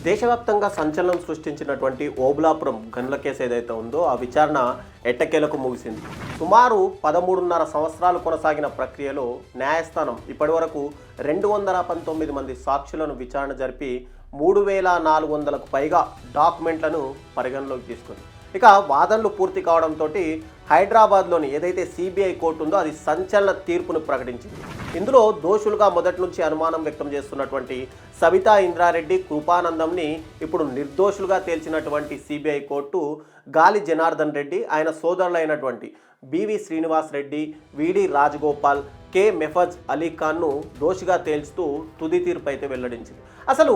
దేశవ్యాప్తంగా సంచలనం సృష్టించినటువంటి ఓబులాపురం గనుల కేసు ఏదైతే ఉందో ఆ విచారణ ఎట్టకేలకు ముగిసింది. సుమారు 13.5 సంవత్సరాలు కొనసాగిన ప్రక్రియలో న్యాయస్థానం ఇప్పటివరకు 219 మంది సాక్షులను విచారణ జరిపి 3,400కు పైగా డాక్యుమెంట్లను పరిగణలోకి తీసుకుంది. ఇక వాదనలు పూర్తి కావడంతో హైదరాబాద్లోని ఏదైతే సిబిఐ కోర్టు ఉందో అది సంచలన తీర్పును ప్రకటించింది. ఇందులో దోషులుగా మొదటి నుంచి అనుమానం వ్యక్తం చేస్తున్నటువంటి సబితా ఇంద్రారెడ్డి, కృపానందంని ఇప్పుడు నిర్దోషులుగా తేల్చినటువంటి సిబిఐ కోర్టు గాలి జనార్దన్ రెడ్డి, ఆయన సోదరులైనటువంటి బివి శ్రీనివాస్ రెడ్డి, విడి రాజగోపాల్, కె మెఫజ్ అలీ ఖాన్ను దోషిగా తేల్చుతూ తుది తీర్పు అయితే వెల్లడించింది. అసలు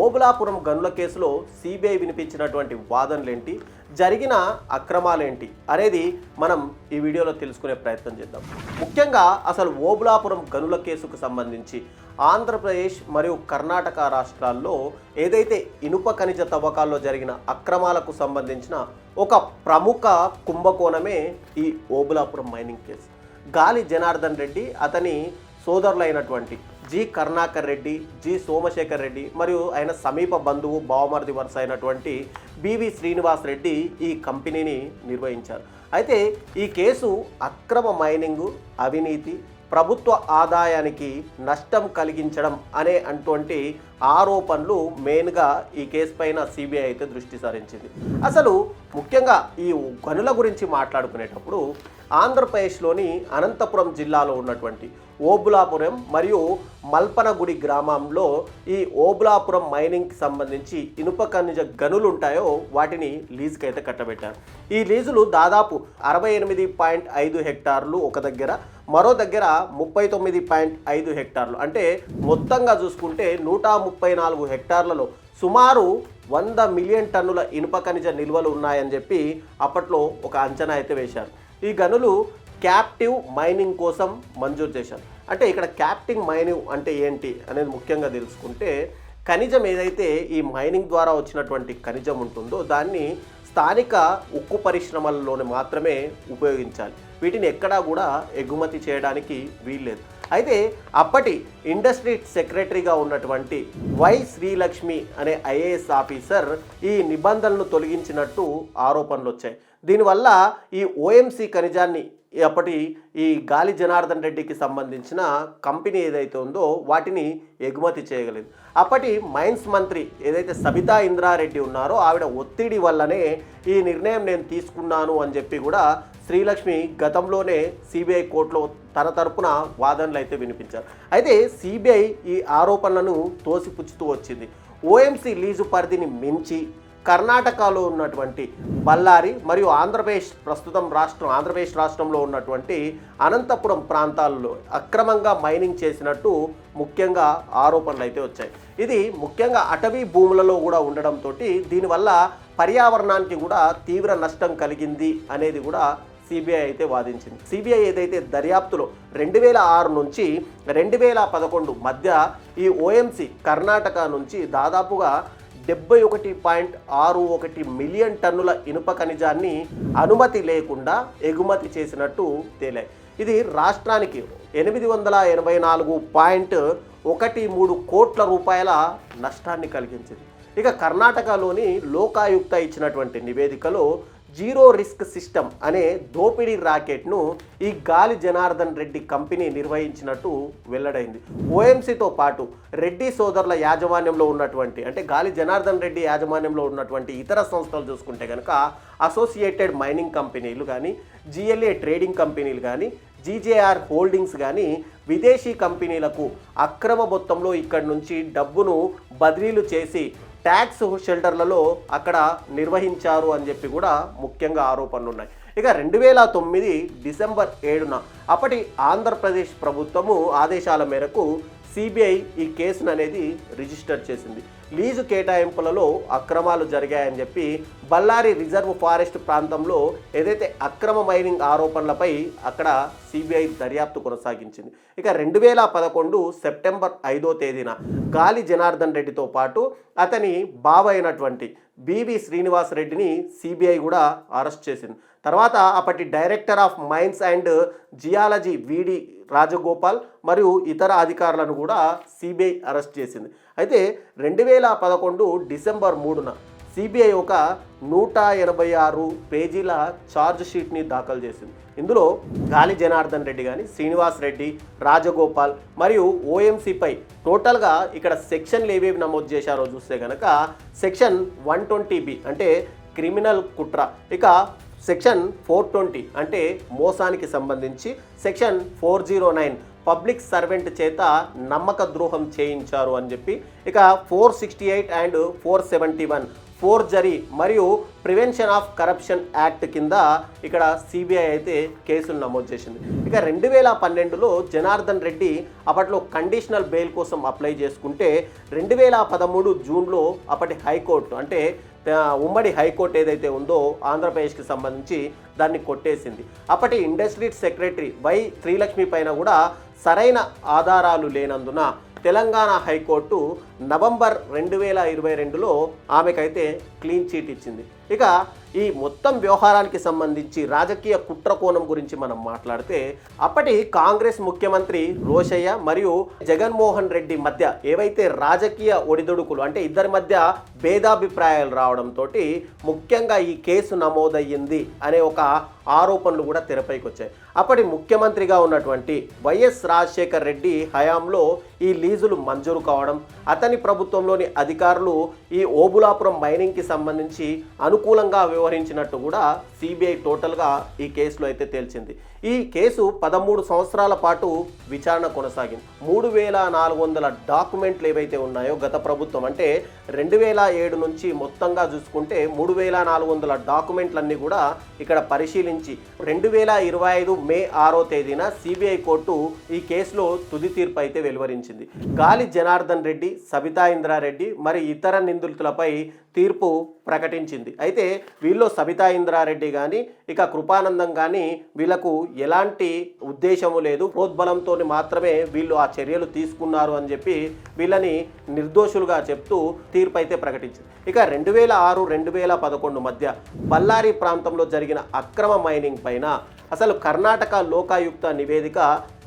ఓబులాపురం గనుల కేసులో సిబిఐ వినిపించినటువంటి వాదనలేంటి, జరిగిన అక్రమాలేంటి అనేది మనం ఈ వీడియోలో తెలుసుకునే ప్రయత్నం చేద్దాం. ముఖ్యంగా అసలు ఓబులాపురం గనుల కేసుకు సంబంధించి ఆంధ్రప్రదేశ్ మరియు కర్ణాటక రాష్ట్రాల్లో ఏదైతే ఇనుప ఖనిజ తవ్వకాల్లో జరిగిన అక్రమాలకు సంబంధించిన ఒక ప్రముఖ కుంభకోణమే ఈ ఓబులాపురం మైనింగ్ కేసు. గాలి జనార్దన్ రెడ్డి, అతని సోదరులైనటువంటి జి కరుణాకర్ రెడ్డి, జి సోమశేఖర్ రెడ్డి మరియు ఆయన సమీప బంధువు బావమరిది వరుస అయినటువంటి బివి శ్రీనివాస్ రెడ్డి ఈ కంపెనీని నిర్వహించారు. అయితే ఈ కేసు అక్రమ మైనింగు, అవినీతి, ప్రభుత్వ ఆదాయానికి నష్టం కలిగించడం అటువంటి ఆరోపణలు మెయిన్గా ఈ కేసు పైన సిబిఐ అయితే దృష్టి సారించింది. అసలు ముఖ్యంగా ఈ గనుల గురించి మాట్లాడుకునేటప్పుడు ఆంధ్రప్రదేశ్లోని అనంతపురం జిల్లాలో ఉన్నటువంటి ఓబులాపురం మరియు మల్పనగుడి గ్రామంలో ఈ ఓబులాపురం మైనింగ్కి సంబంధించి ఇనుప ఖనిజ గనులు ఉంటాయో వాటిని లీజుకి అయితే కట్టబెట్టారు. ఈ లీజులు దాదాపు 68.5 హెక్టార్లు ఒక దగ్గర, మరో దగ్గర 39.5 హెక్టార్లు, అంటే మొత్తంగా చూసుకుంటే 134 హెక్టార్లలో సుమారు 100 మిలియన్ టన్నుల ఇనుప ఖనిజ నిల్వలు ఉన్నాయని చెప్పి అప్పట్లో ఒక అంచనా అయితే వేశారు. ఈ గనులు క్యాప్టివ్ మైనింగ్ కోసం మంజూరు చేశారు. అంటే ఇక్కడ క్యాప్టివ్ మైనింగ్ అంటే ఏంటి అనేది ముఖ్యంగా తెలుసుకుంటే, ఖనిజం ఏదైతే ఈ మైనింగ్ ద్వారా వచ్చినటువంటి ఖనిజం ఉంటుందో దాన్ని స్థానిక ఉక్కు పరిశ్రమల్లోనే మాత్రమే ఉపయోగించాలి. వీటిని ఎక్కడా కూడా ఎగుమతి చేయడానికి వీల్లేదు. అయితే అప్పటి ఇండస్ట్రీ సెక్రటరీగా ఉన్నటువంటి వై శ్రీలక్ష్మి అనే ఐఏఎస్ ఆఫీసర్ ఈ నిబంధనలను తొలగించినట్టు ఆరోపణలు వచ్చాయి. దీనివల్ల ఈ ఓఎంసీ ఖనిజాన్ని అప్పటి ఈ గాలి జనార్దన్ రెడ్డికి సంబంధించిన కంపెనీ ఏదైతే ఉందో వాటిని ఎగుమతి చేయగలిగింది. అప్పటి మైన్స్ మంత్రి ఏదైతే సబితా ఇంద్రారెడ్డి ఉన్నారో ఆవిడ ఒత్తిడి వల్లనే ఈ నిర్ణయం నేను తీసుకున్నాను అని చెప్పి కూడా శ్రీలక్ష్మి గతంలోనే సిబిఐ కోర్టులో తన తరపున వాదనలు అయితే వినిపించారు. అయితే సిబిఐ ఈ ఆరోపణలను తోసిపుచ్చుతూ వచ్చింది. ఓఎంసీ లీజు పరిధిని మించి కర్ణాటకలో ఉన్నటువంటి బళ్ళారి మరియు ఆంధ్రప్రదేశ్ రాష్ట్రంలో ఉన్నటువంటి అనంతపురం ప్రాంతాల్లో అక్రమంగా మైనింగ్ చేసినట్టు ముఖ్యంగా ఆరోపణలు అయితే వచ్చాయి. ఇది ముఖ్యంగా అటవీ భూములలో కూడా ఉండడంతో దీనివల్ల పర్యావరణానికి కూడా తీవ్ర నష్టం కలిగింది అనేది కూడా సిబిఐ అయితే వాదించింది. సిబిఐ ఏదైతే దర్యాప్తులో 2006 నుంచి 2011 మధ్య ఈ ఓఎంసీ కర్ణాటక నుంచి దాదాపుగా 71.61 మిలియన్ టన్నుల ఇనుప ఖనిజాన్ని అనుమతి లేకుండా ఎగుమతి చేసినట్టు తేలాయి. ఇది రాష్ట్రానికి 884.13 కోట్ల రూపాయల నష్టాన్ని కలిగించింది. ఇక కర్ణాటకలోని లోకాయుక్త ఇచ్చినటువంటి నివేదికలో జీరో రిస్క్ సిస్టమ్ అనే దోపిడీ రాకెట్ను ఈ గాలి జనార్దన్ రెడ్డి కంపెనీ నిర్వహించినట్టు వెల్లడైంది. ఓఎంసీతో పాటు రెడ్డి సోదరుల యాజమాన్యంలో ఉన్నటువంటి, అంటే గాలి జనార్దన్ రెడ్డి యాజమాన్యంలో ఉన్నటువంటి ఇతర సంస్థలు చూసుకుంటే కనుక అసోసియేటెడ్ మైనింగ్ కంపెనీలు కానీ, జిఎల్ఏ ట్రేడింగ్ కంపెనీలు కానీ, జీజేఆర్ హోల్డింగ్స్ కానీ విదేశీ కంపెనీలకు అక్రమ మొత్తంలో ఇక్కడి నుంచి డబ్బును బదిలీలు చేసి ట్యాక్స్ షెల్టర్లలో అక్కడ నిర్వహించారు అని చెప్పి కూడా ముఖ్యంగా ఆరోపణలు ఉన్నాయి. ఇక 2009 డిసెంబర్ 7న అప్పటి ఆంధ్రప్రదేశ్ ప్రభుత్వము ఆదేశాల మేరకు సిబిఐ ఈ కేసును అనేది రిజిస్టర్ చేసింది. లీజు కేటాయింపులలో అక్రమాలు జరిగాయని చెప్పి బళ్ళారి రిజర్వ్ ఫారెస్ట్ ప్రాంతంలో ఏదైతే అక్రమ మైనింగ్ ఆరోపణలపై అక్కడ సిబిఐ దర్యాప్తు కొనసాగించింది. ఇక 2011 సెప్టెంబర్ 5వ తేదీన గాలి జనార్దన్ రెడ్డితో పాటు అతని బావ అయినటువంటి బివి శ్రీనివాస్ రెడ్డిని సిబిఐ కూడా అరెస్ట్ చేసింది. తర్వాత అప్పటి director of mines and geology V D Rajagopal మరియు ఇతర అధికారులను కూడా సిబిఐ అరెస్ట్ చేసింది. అయితే 2011 డిసెంబర్ 3న సిబిఐ ఒక 186 పేజీల ఛార్జ్ షీట్ని దాఖలు చేసింది. ఇందులో గాలి జనార్దన్ రెడ్డి కానీ, శ్రీనివాస్ రెడ్డి, రాజగోపాల్ మరియు ఓఎంసీపై టోటల్గా ఇక్కడ సెక్షన్లు ఏవేవి నమోదు చేశారో చూస్తే కనుక సెక్షన్ 120B అంటే క్రిమినల్ కుట్ర, ఇక సెక్షన్ 420 అంటే మోసానికి సంబంధించి, సెక్షన్ 409 పబ్లిక్ సర్వెంట్ చేత నమ్మక ద్రోహం చేయించారు అని చెప్పి, ఇక 468 అండ్ 471 ఫోర్జరీ మరియు ప్రివెన్షన్ ఆఫ్ కరప్షన్ యాక్ట్ కింద ఇక్కడ సిబిఐ అయితే కేసులు నమోదు చేసింది. ఇక 2012లో జనార్దన్ రెడ్డి అప్పట్లో కండిషనల్ బెయిల్ కోసం అప్లై చేసుకుంటే 2013 జూన్లో అప్పటి హైకోర్టు అంటే ఉమ్మడి హైకోర్టు ఏదైతే ఉందో ఆంధ్రప్రదేశ్కి సంబంధించి దాన్ని కొట్టేసింది. అప్పటి ఇండస్ట్రీస్ సెక్రటరీ వై శ్రీలక్ష్మి పైన కూడా సరైన ఆధారాలు లేనందున తెలంగాణ హైకోర్టు నవంబర్ 2022లో ఆమెకైతే క్లీన్ చీట్ ఇచ్చింది. ఇక ఈ మొత్తం వ్యవహారానికి సంబంధించి రాజకీయ కుట్ర కోణం గురించి మనం మాట్లాడితే అప్పటి కాంగ్రెస్ ముఖ్యమంత్రి రోషయ్య మరియు జగన్మోహన్ రెడ్డి మధ్య ఏవైతే రాజకీయ ఒడిదుడుకులు అంటే ఇద్దరి మధ్య భేదాభిప్రాయాలు రావడంతో ముఖ్యంగా ఈ కేసు నమోదయ్యింది అనే ఒక ఆరోపణలు కూడా తెరపైకి వచ్చాయి. అప్పటి ముఖ్యమంత్రిగా ఉన్నటువంటి వైఎస్ రాజశేఖర్ రెడ్డి హయాంలో ఈ లీజులు మంజూరు కావడం, అతని ప్రభుత్వంలోని అధికారులు ఈ ఓబులాపురం మైనింగ్కి సంబంధించి అనుకూలంగా వ్యవహరించినట్టు కూడా సిబిఐ టోటల్గా ఈ కేసులో అయితే తేల్చింది. ఈ కేసు 13 సంవత్సరాల పాటు విచారణ కొనసాగింది. 3400 డాక్యుమెంట్లు ఏవైతే ఉన్నాయో గత ప్రభుత్వం అంటే 2007 నుంచి మొత్తంగా చూసుకుంటే 3400 డాక్యుమెంట్లన్నీ కూడా ఇక్కడ పరిశీలించి 2025 మే 6వ తేదీన సిబిఐ కోర్టు ఈ కేసులో తుది తీర్పు అయితే వెలువరించింది. గాలి జనార్దన్ రెడ్డి, సబితా ఇంద్రారెడ్డి మరి ఇతర నిందితులపై తీర్పు ప్రకటించింది. అయితే వీళ్ళు సబితా ఇంద్రారెడ్డి కానీ ఇక కృపానందం కానీ వీళ్ళకు ఎలాంటి ఉద్దేశము లేదు, ప్రోద్బలంతో మాత్రమే వీళ్ళు ఆ చర్యలు తీసుకున్నారు అని చెప్పి వీళ్ళని నిర్దోషులుగా చెప్తూ తీర్పు అయితే ప్రకటించింది. ఇక 2006, 2011 మధ్య బళ్ళారి ప్రాంతంలో జరిగిన అక్రమ మైనింగ్ పైన అసలు కర్ణాటక లోకాయుక్త నివేదిక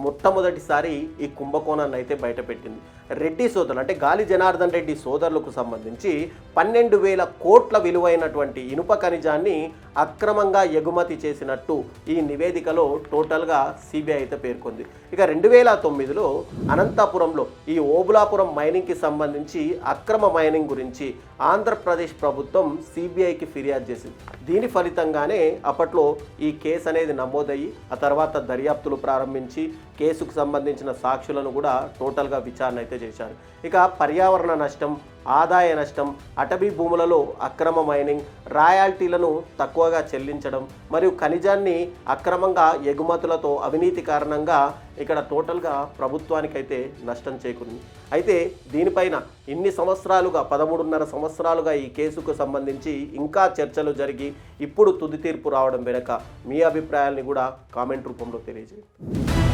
మొట్టమొదటిసారి ఈ కుంభకోణాన్ని అయితే బయటపెట్టింది. రెడ్డి సోదరులు అంటే గాలి జనార్దన్ రెడ్డి సోదరులకు సంబంధించి 12,000 కోట్ల విలువైనటువంటి ఇనుప ఖనిజాన్ని అక్రమంగా ఎగుమతి చేసినట్టు ఈ నివేదికలో టోటల్గా సిబిఐ అయితే పేర్కొంది. ఇక 2009లో అనంతపురంలో ఈ ఓబులాపురం మైనింగ్కి సంబంధించి అక్రమ మైనింగ్ గురించి ఆంధ్రప్రదేశ్ ప్రభుత్వం సిబిఐకి ఫిర్యాదు చేసింది. దీని ఫలితంగానే అప్పట్లో ఈ కేసు అనేది నమోదయ్యి ఆ తర్వాత దర్యాప్తులు ప్రారంభించి కేసుకు సంబంధించిన సాక్షులను కూడా టోటల్గా విచారణ అయితే చేశారు. ఇక పర్యావరణ నష్టం, ఆదాయ నష్టం, అటవీ భూములలో అక్రమ మైనింగ్, రాయల్టీలను తక్కువగా చెల్లించడం మరియు ఖనిజాన్ని అక్రమంగా ఎగుమతులతో అవినీతి కారణంగా ఇక్కడ టోటల్గా ప్రభుత్వానికైతే నష్టం చేకూరింది. అయితే దీనిపైన ఇన్ని సంవత్సరాలుగా 13.5 సంవత్సరాలుగా ఈ కేసుకు సంబంధించి ఇంకా చర్చలు జరిగి ఇప్పుడు తుది తీర్పు రావడం వెనుక మీ అభిప్రాయాల్ని కూడా కామెంట్ రూపంలో తెలియజేయండి.